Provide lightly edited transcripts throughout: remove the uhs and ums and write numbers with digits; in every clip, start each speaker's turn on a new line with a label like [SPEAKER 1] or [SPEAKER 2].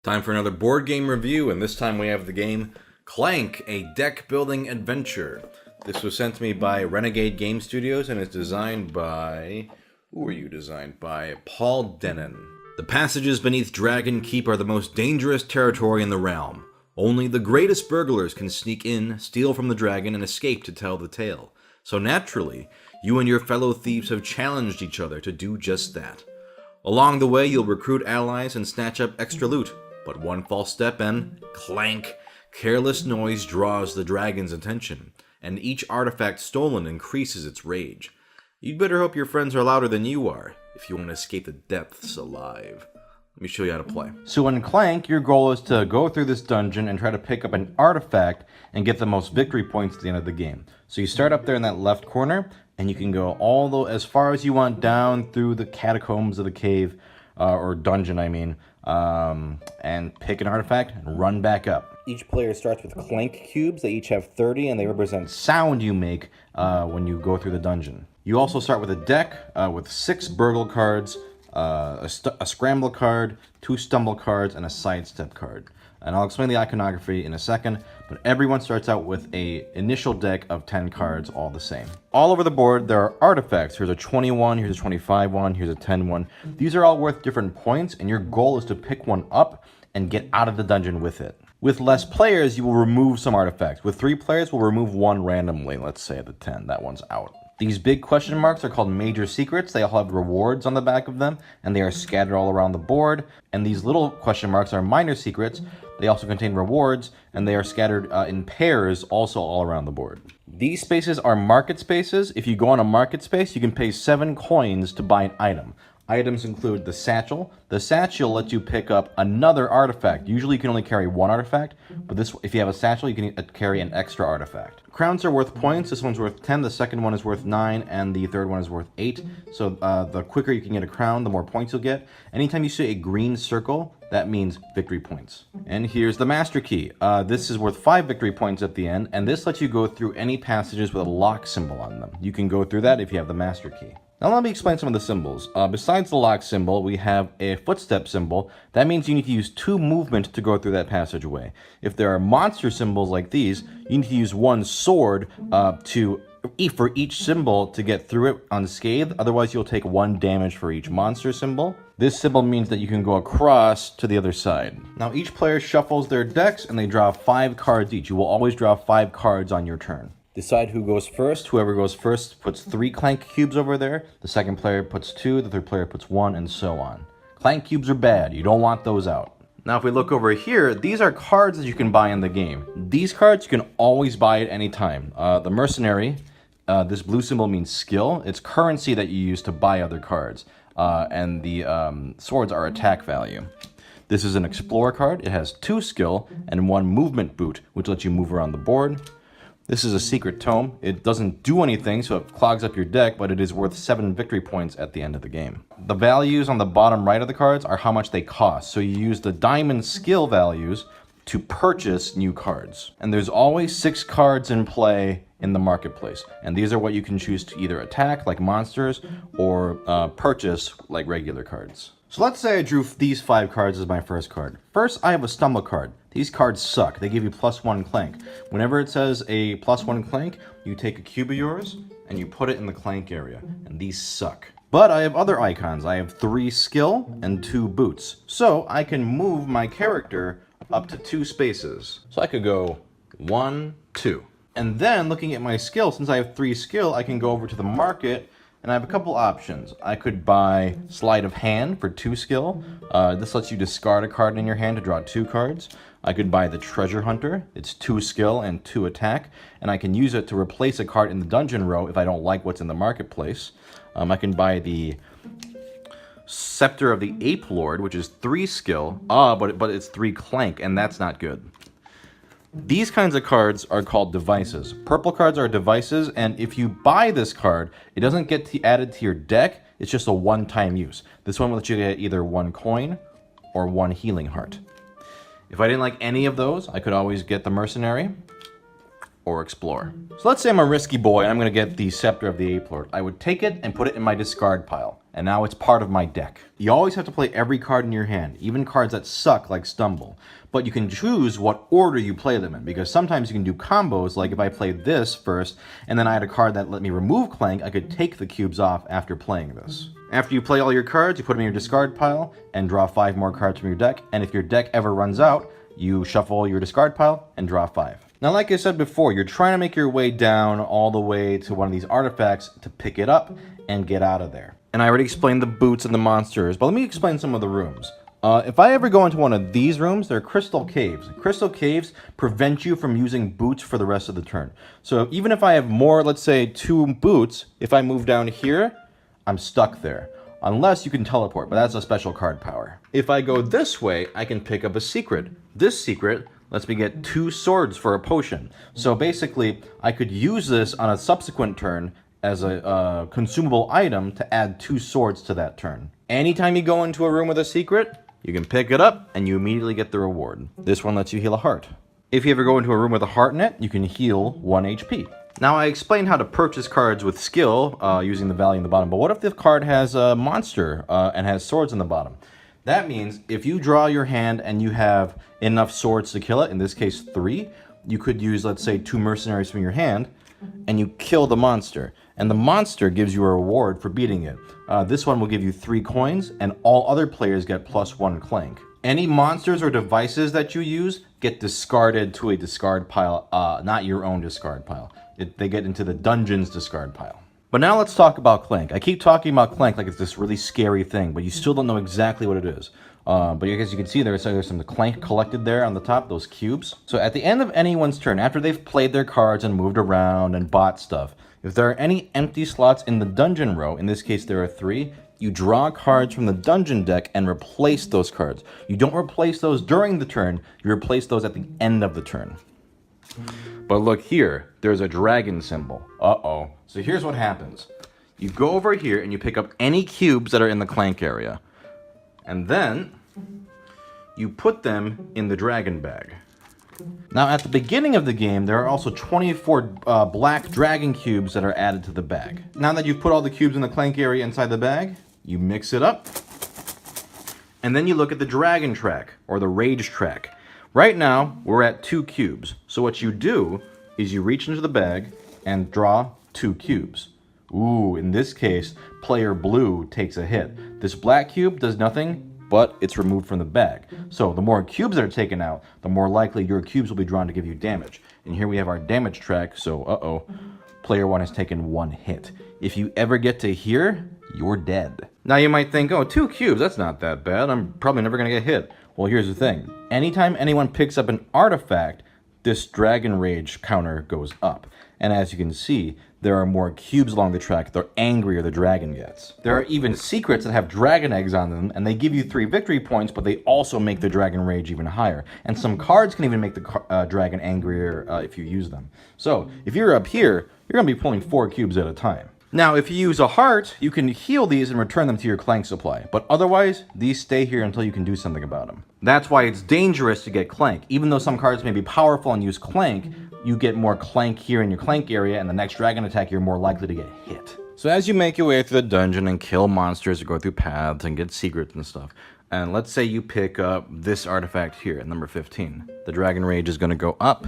[SPEAKER 1] Time for another board game review, and this time we have the game Clank, a deck-building adventure. This was sent to me by Renegade Game Studios, and is designed by... Who are you designed by? Paul Denon. The passages beneath Dragon Keep are the most dangerous territory in the realm. Only the greatest burglars can sneak in, steal from the dragon, and escape to tell the tale. So naturally, you and your fellow thieves have challenged each other to do just that. Along the way, you'll recruit allies and snatch up extra loot. But one false step and clank, careless noise draws the dragon's attention, and each artifact stolen increases its rage. You'd better hope your friends are louder than you are, if you want to escape the depths alive. Let me show you how to play.
[SPEAKER 2] So in Clank, your goal is to go through this dungeon and try to pick up an artifact and get the most victory points at the end of the game. So you start up there in that left corner, and you can go as far as you want down through the catacombs of the cave, or dungeon, I mean, and pick an artifact and run back up. Each player starts with Clank cubes. They each have 30, and they represent sound you make when you go through the dungeon. You also start with a deck with 6 burgle cards, a scramble card, 2 stumble cards, and a sidestep card. And I'll explain the iconography in a second, but everyone starts out with an initial deck of 10 cards, all the same. All over the board, there are artifacts. Here's a 21, here's a 25 one, here's a 10 one. These are all worth different points, and your goal is to pick one up and get out of the dungeon with it. With less players, you will remove some artifacts. With 3 players, we'll remove one randomly. Let's say the 10, that one's out. These big question marks are called major secrets. They all have rewards on the back of them, and they are scattered all around the board. And these little question marks are minor secrets. They also contain rewards, and they are scattered in pairs also all around the board. These spaces are market spaces. If you go on a market space, you can pay 7 coins to buy an item. Items include the satchel. The satchel lets you pick up another artifact. Usually you can only carry 1 artifact, but if you have a satchel, you can carry an extra artifact. Crowns are worth points. This one's worth 10, the second one is worth 9, and the third one is worth 8. So the quicker you can get a crown, the more points you'll get. Anytime you see a green circle, that means victory points. And here's the master key. This is worth 5 victory points at the end, and this lets you go through any passages with a lock symbol on them. You can go through that if you have the master key. Now let me explain some of the symbols. Besides the lock symbol, we have a footstep symbol. That means you need to use 2 movement to go through that passageway. If there are monster symbols like these, you need to use 1 sword for each symbol to get through it unscathed. Otherwise, you'll take 1 damage for each monster symbol. This symbol means that you can go across to the other side. Now each player shuffles their decks and they draw 5 cards each. You will always draw 5 cards on your turn. Decide who goes first. Whoever goes first puts 3 Clank cubes over there. The second player puts 2, the third player puts 1, and so on. Clank cubes are bad. You don't want those out. Now if we look over here, these are cards that you can buy in the game. These cards you can always buy at any time. The mercenary, this blue symbol means skill. It's currency that you use to buy other cards. And the swords are attack value. This is an explorer card. It has 2 skill and 1 movement boot, which lets you move around the board. This is a secret tome. It doesn't do anything, so it clogs up your deck, but it is worth 7 victory points at the end of the game. The values on the bottom right of the cards are how much they cost, so you use the diamond skill values to purchase new cards. And there's always 6 cards in play in the marketplace, and these are what you can choose to either attack, like monsters, or purchase, like regular cards. So let's say I drew these 5 cards as my first card. First, I have a stumble card. These cards suck. They give you +1 Clank. Whenever it says a +1 Clank, you take a cube of yours and you put it in the Clank area, and these suck. But I have other icons. I have 3 skill and 2 boots. So I can move my character up to 2 spaces. So I could go 1, 2. And then looking at my skill, since I have 3 skill, I can go over to the market and I have a couple options. I could buy Sleight of Hand for 2 skill. This lets you discard a card in your hand to draw 2 cards. I could buy the Treasure Hunter. It's 2 skill and 2 attack, and I can use it to replace a card in the dungeon row if I don't like what's in the marketplace. I can buy the Scepter of the Ape Lord, which is 3 skill, but it's 3 Clank, and that's not good. These kinds of cards are called devices. Purple cards are devices, and if you buy this card, it doesn't get added to your deck. It's just a one-time use. This one will let you get either 1 coin or 1 healing heart. If I didn't like any of those, I could always get the mercenary or explore. So let's say I'm a risky boy and I'm going to get the Scepter of the Ape Lord. I would take it and put it in my discard pile. and now it's part of my deck. You always have to play every card in your hand, even cards that suck like Stumble. But you can choose what order you play them in, because sometimes you can do combos, like if I played this first, and then I had a card that let me remove Clank, I could take the cubes off after playing this. After you play all your cards, you put them in your discard pile, and draw 5 more cards from your deck, and if your deck ever runs out, you shuffle your discard pile and draw 5. Now, like I said before, you're trying to make your way down all the way to one of these artifacts to pick it up and get out of there. And I already explained the boots and the monsters, but let me explain some of the rooms. If I ever go into one of these rooms, they're crystal caves. Crystal caves prevent you from using boots for the rest of the turn. So even if I have more, let's say 2 boots, if I move down here, I'm stuck there. Unless you can teleport, but that's a special card power. If I go this way, I can pick up a secret. This secret lets me get 2 swords for a potion. So basically, I could use this on a subsequent turn as a consumable item to add 2 swords to that turn. Anytime you go into a room with a secret, you can pick it up and you immediately get the reward. This one lets you heal a heart. If you ever go into a room with a heart in it, you can heal 1 HP. Now, I explained how to purchase cards with skill using the value in the bottom, but what if the card has a monster and has swords in the bottom? That means if you draw your hand and you have enough swords to kill it, in this case 3, you could use, let's say, 2 mercenaries from your hand, and you kill the monster. And the monster gives you a reward for beating it. This one will give you 3 coins, and all other players get +1 Clank. Any monsters or devices that you use get discarded to a discard pile, not your own discard pile. They get into the dungeon's discard pile. But now let's talk about Clank. I keep talking about Clank like it's this really scary thing, but you still don't know exactly what it is. But as you can see, there's some Clank collected there on the top, those cubes. So at the end of anyone's turn, after they've played their cards and moved around and bought stuff, if there are any empty slots in the dungeon row, in this case there are 3, you draw cards from the dungeon deck and replace those cards. You don't replace those during the turn, you replace those at the end of the turn. But look here, there's a dragon symbol. Uh-oh. So here's what happens. You go over here and you pick up any cubes that are in the Clank area. And then you put them in the dragon bag. Now, at the beginning of the game, there are also 24 black dragon cubes that are added to the bag. Now that you've put all the cubes in the Clank area inside the bag, you mix it up, and then you look at the dragon track, or the rage track. Right now, we're at 2 cubes. So what you do is you reach into the bag and draw 2 cubes. Ooh, in this case, player blue takes a hit. This black cube does nothing, but it's removed from the bag. So the more cubes that are taken out, the more likely your cubes will be drawn to give you damage. And here we have our damage track, so player 1 has taken 1 hit. If you ever get to here, you're dead. Now you might think, oh, 2 cubes, that's not that bad. I'm probably never gonna get hit. Well, here's the thing. Anytime anyone picks up an artifact, this dragon rage counter goes up. And as you can see, there are more cubes along the track, the angrier the dragon gets. There are even secrets that have dragon eggs on them, and they give you 3 victory points, but they also make the dragon rage even higher. And some cards can even make the dragon angrier if you use them. So, if you're up here, you're going to be pulling 4 cubes at a time. Now, if you use a heart, you can heal these and return them to your Clank supply, but otherwise, these stay here until you can do something about them. That's why it's dangerous to get Clank. Even though some cards may be powerful and use Clank, you get more Clank here in your Clank area, and the next dragon attack, you're more likely to get hit. So as you make your way through the dungeon and kill monsters or go through paths and get secrets and stuff, and let's say you pick up this artifact here at number 15. The dragon rage is going to go up.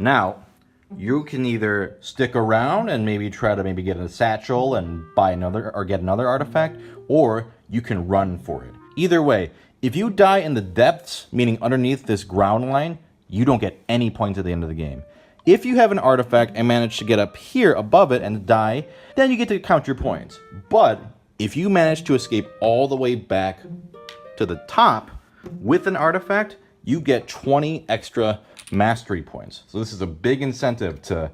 [SPEAKER 2] Now, you can either stick around and maybe try to get a satchel and buy another or get another artifact, or you can run for it. Either way, if you die in the depths, meaning underneath this ground line, you don't get any points at the end of the game. If you have an artifact and manage to get up here above it and die, then you get to count your points. But if you manage to escape all the way back to the top with an artifact, you get 20 extra mastery points. So this is a big incentive to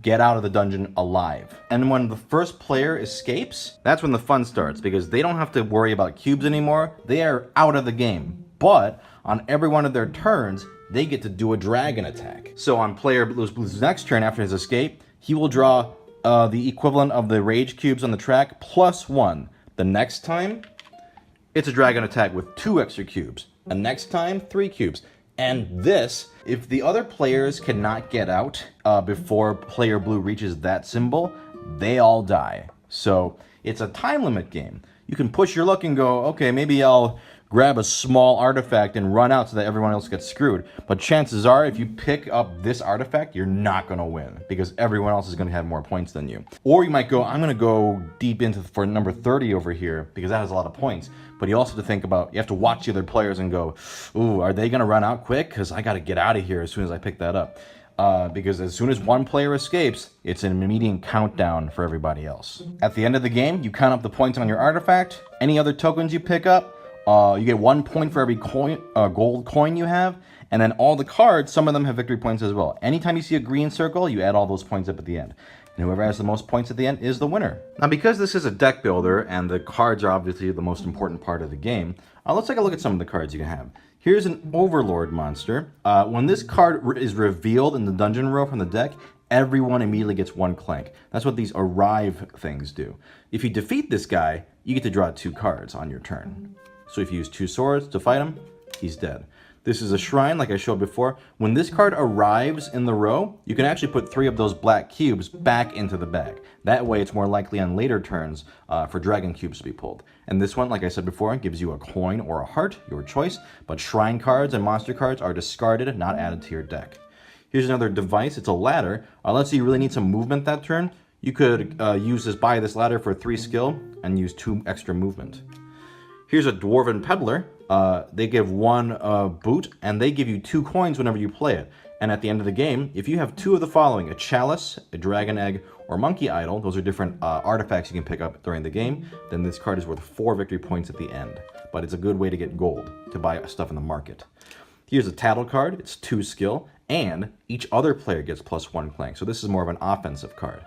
[SPEAKER 2] get out of the dungeon alive. And when the first player escapes, that's when the fun starts, because they don't have to worry about cubes anymore. They are out of the game. But on every one of their turns, they get to do a dragon attack. So on player Blue's next turn after his escape, he will draw the equivalent of the rage cubes on the track +1. The next time, it's a dragon attack with 2 extra cubes. The next time, 3 cubes. And this, if the other players cannot get out before player blue reaches that symbol, they all die. So it's a time limit game. You can push your luck and go, okay, maybe I'll grab a small artifact and run out so that everyone else gets screwed. But chances are, if you pick up this artifact, you're not going to win because everyone else is going to have more points than you. Or you might go, I'm going to go deep into for number 30 over here because that has a lot of points. But you also have to think about, you have to watch the other players and go, ooh, are they going to run out quick? Because I got to get out of here as soon as I pick that up. Because as soon as one player escapes, it's an immediate countdown for everybody else. At the end of the game, you count up the points on your artifact. Any other tokens you pick up, you get 1 point for every gold coin you have, and then all the cards, some of them have victory points as well. Anytime you see a green circle, you add all those points up at the end. And whoever has the most points at the end is the winner. Now, because this is a deck builder, and the cards are obviously the most important part of the game, let's take a look at some of the cards you can have. Here's an Overlord monster. When this card is revealed in the dungeon row from the deck, everyone immediately gets 1 Clank. That's what these arrive things do. If you defeat this guy, you get to draw 2 cards on your turn. So if you use 2 swords to fight him, he's dead. This is a shrine, like I showed before. When this card arrives in the row, you can actually put 3 of those black cubes back into the bag. That way, it's more likely on later turns for dragon cubes to be pulled. And this one, like I said before, gives you a coin or a heart, your choice. But shrine cards and monster cards are discarded, not added to your deck. Here's another device. It's a ladder. Let's say you really need some movement that turn. You could buy this ladder for 3 skill and use 2 extra movement. Here's a Dwarven Peddler. They give 1 boot, and they give you 2 coins whenever you play it. And at the end of the game, if you have 2 of the following, a chalice, a dragon egg, or monkey idol, those are different artifacts you can pick up during the game, then this card is worth 4 victory points at the end. But it's a good way to get gold, to buy stuff in the market. Here's a Tattle card. It's 2 skill, and each other player gets +1 Clank. So this is more of an offensive card.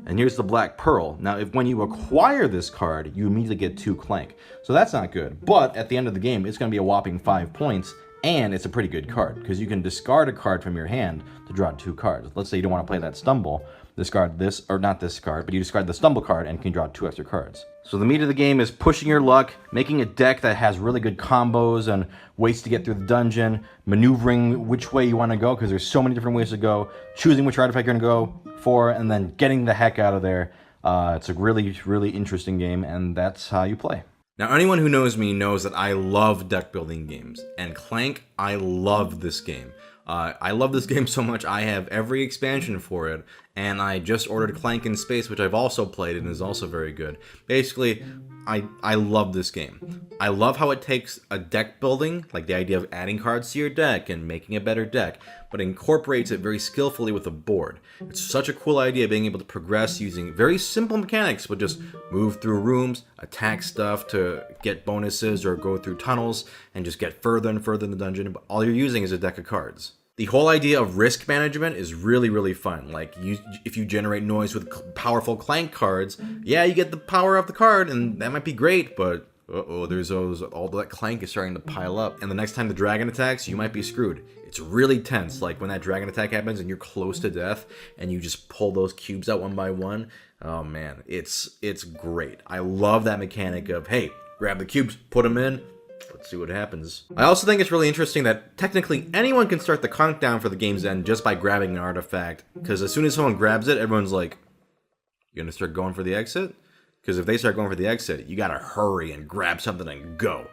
[SPEAKER 2] And here's the Black Pearl. Now, when you acquire this card, you immediately get 2 Clank. So that's not good. But at the end of the game, it's going to be a whopping 5 points, and it's a pretty good card, because you can discard a card from your hand to draw 2 cards. Let's say you don't want to play that Stumble, discard this, or not this card, but you discard the Stumble card and can draw 2 extra cards. So the meat of the game is pushing your luck, making a deck that has really good combos and ways to get through the dungeon, maneuvering which way you want to go, because there's so many different ways to go, choosing which artifact you're going to go for, and then getting the heck out of there. It's a really, really interesting game, and that's how you play.
[SPEAKER 1] Now, anyone who knows me knows that I love deck building games, and Clank, I love this game. I love this game so much, I have every expansion for it, and I just ordered Clank in Space, which I've also played and is also very good. Basically, I love this game. I love how it takes a deck building, like the idea of adding cards to your deck and making a better deck, but incorporates it very skillfully with a board. It's such a cool idea being able to progress using very simple mechanics, but just move through rooms, attack stuff to get bonuses, or go through tunnels and just get further and further in the dungeon, but all you're using is a deck of cards. The whole idea of risk management is really, really fun. Like, if you generate noise with powerful Clank cards, yeah, you get the power of the card, and that might be great, but there's all that Clank is starting to pile up. And the next time the dragon attacks, you might be screwed. It's really tense, like when that dragon attack happens and you're close to death, and you just pull those cubes out one by one. Oh man, it's great. I love that mechanic of, hey, grab the cubes, put them in, let's see what happens. I also think it's really interesting that technically anyone can start the countdown for the game's end just by grabbing an artifact, because as soon as someone grabs it, everyone's like, you gonna start going for the exit? Because if they start going for the exit, you gotta hurry and grab something and go.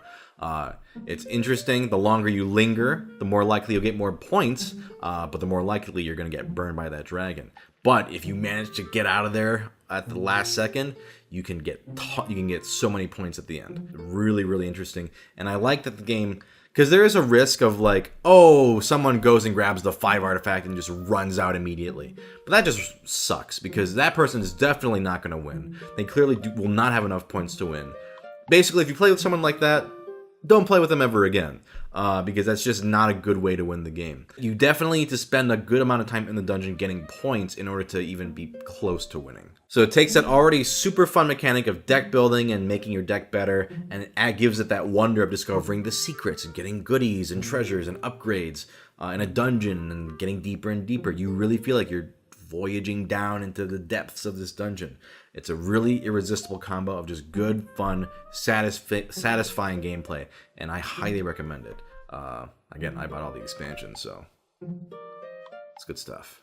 [SPEAKER 1] It's interesting, the longer you linger, the more likely you'll get more points, but the more likely you're gonna get burned by that dragon. But if you manage to get out of there at the last second, you can get so many points at the end. Really, really interesting. And I like that the game, because there is a risk of like, oh, someone goes and grabs the 5 artifact and just runs out immediately. But that just sucks, because that person is definitely not going to win. They clearly will not have enough points to win. Basically, if you play with someone like that, don't play with them ever again, because that's just not a good way to win the game. You definitely need to spend a good amount of time in the dungeon getting points in order to even be close to winning. So it takes that already super fun mechanic of deck building and making your deck better, and it gives it that wonder of discovering the secrets and getting goodies and treasures and upgrades in a dungeon and getting deeper and deeper. You really feel like you're voyaging down into the depths of this dungeon. It's a really irresistible combo of just good, fun, satisfying gameplay, and I highly recommend it. Again, I bought all the expansions, so it's good stuff.